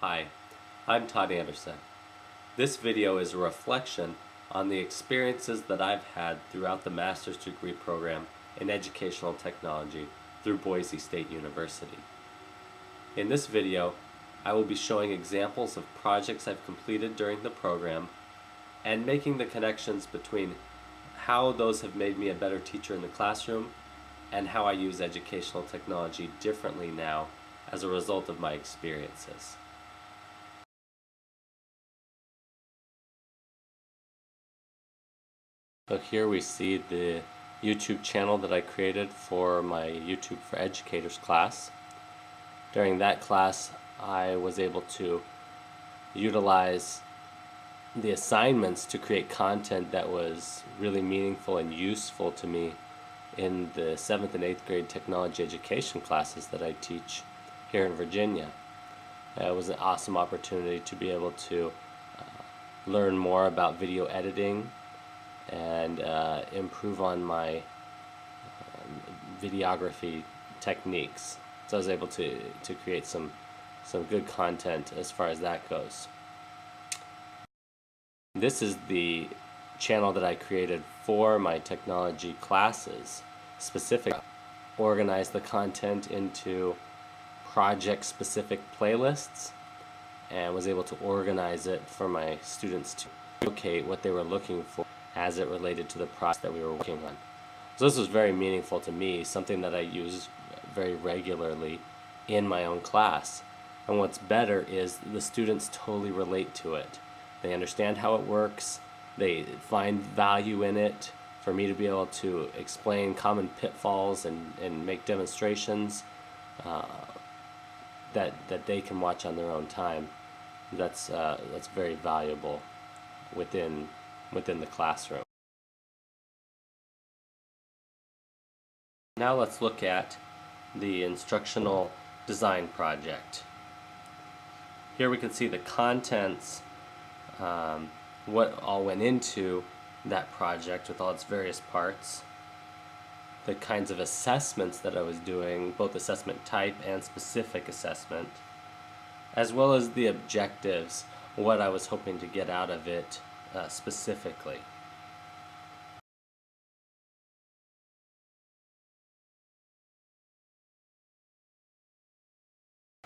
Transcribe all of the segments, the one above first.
Hi, I'm Todd Anderson. This video is a reflection on the experiences that I've had throughout the master's degree program in educational technology through Boise State University. In this video, I will be showing examples of projects I've completed during the program and making the connections between how those have made me a better teacher in the classroom and how I use educational technology differently now as a result of my experiences. So here we see the YouTube channel that I created for my YouTube for Educators class. During that class, I was able to utilize the assignments to create content that was really meaningful and useful to me in the 7th and 8th grade technology education classes that I teach here in Virginia. It was an awesome opportunity to be able to learn more about video editing and improve on my videography techniques. So I was able to create some good content as far as that goes. This is the channel that I created for my technology classes, specifically organize the content into project-specific playlists and was able to organize it for my students to locate what they were looking for as it related to the project that we were working on. So this was very meaningful to me, something that I use very regularly in my own class. And what's better is the students totally relate to it. They understand how it works, they find value in it. For me to be able to explain common pitfalls and make demonstrations that they can watch on their own time, that's very valuable within the classroom. Now let's look at the instructional design project. Here we can see the contents, what all went into that project with all its various parts, the kinds of assessments that I was doing, both assessment type and specific assessment, as well as the objectives, what I was hoping to get out of it specifically.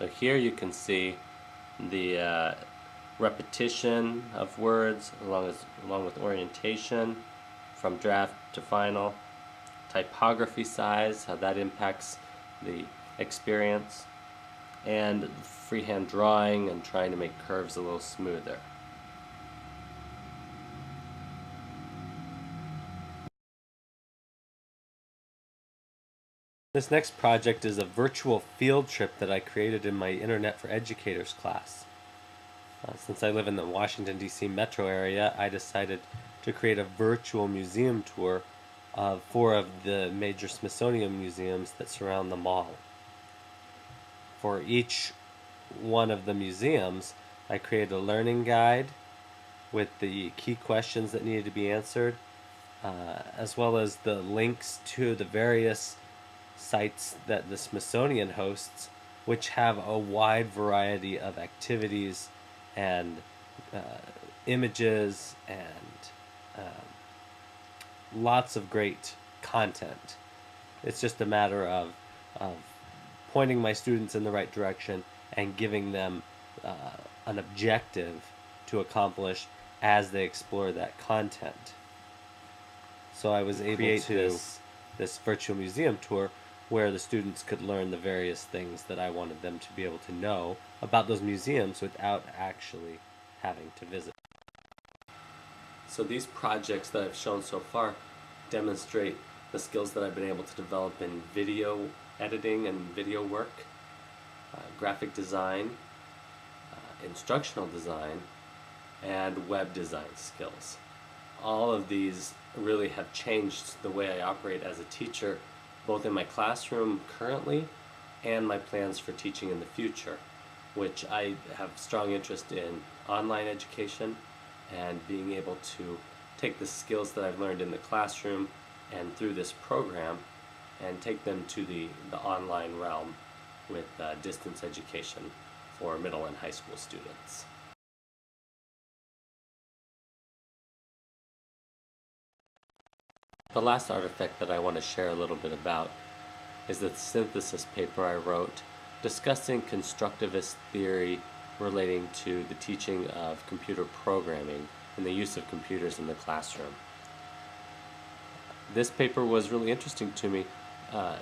So here you can see the repetition of words along with orientation from draft to final, typography size, how that impacts the experience, and freehand drawing and trying to make curves a little smoother. This next project is a virtual field trip that I created in my Internet for Educators class. Since I live in the Washington, D.C. metro area, I decided to create a virtual museum tour of 4 of the major Smithsonian museums that surround the mall. For each one of the museums, I created a learning guide with the key questions that needed to be answered, as well as the links to the various sites that the Smithsonian hosts, which have a wide variety of activities and images and lots of great content. It's just a matter of pointing my students in the right direction and giving them an objective to accomplish as they explore that content. So I was able to create this virtual museum tour where the students could learn the various things that I wanted them to be able to know about those museums without actually having to visit. So these projects that I've shown so far demonstrate the skills that I've been able to develop in video editing and video work, graphic design, instructional design, and web design skills. All of these really have changed the way I operate as a teacher, both in my classroom currently and my plans for teaching in the future, which I have strong interest in online education and being able to take the skills that I've learned in the classroom and through this program and take them to the online realm with distance education for middle and high school students. The last artifact that I want to share a little bit about is the synthesis paper I wrote discussing constructivist theory relating to the teaching of computer programming and the use of computers in the classroom. This paper was really interesting to me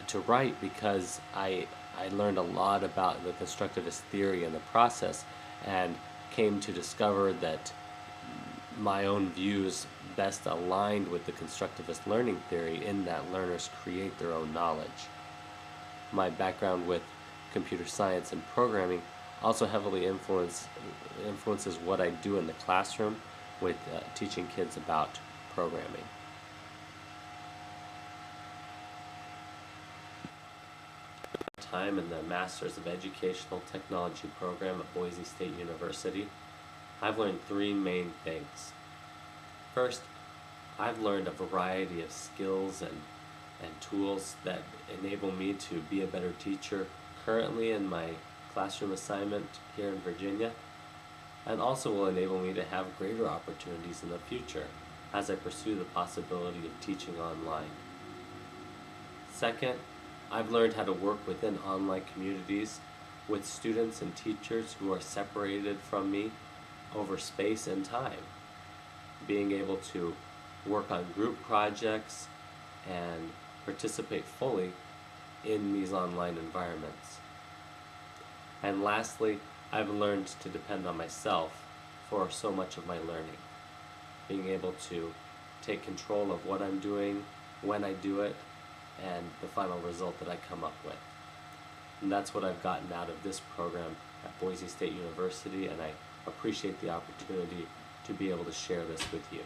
to write because I learned a lot about the constructivist theory in the process and came to discover that my own views best aligned with the constructivist learning theory in that learners create their own knowledge. My background with computer science and programming also heavily influences what I do in the classroom with teaching kids about programming. Time in the Masters of Educational Technology program at Boise State University, I've learned three main things. First, I've learned a variety of skills and tools that enable me to be a better teacher currently in my classroom assignment here in Virginia, and also will enable me to have greater opportunities in the future as I pursue the possibility of teaching online. Second, I've learned how to work within online communities with students and teachers who are separated from me over space and time. Being able to work on group projects and participate fully in these online environments. And lastly, I've learned to depend on myself for so much of my learning. Being able to take control of what I'm doing, when I do it, and the final result that I come up with. And that's what I've gotten out of this program at Boise State University, and I appreciate the opportunity to be able to share this with you.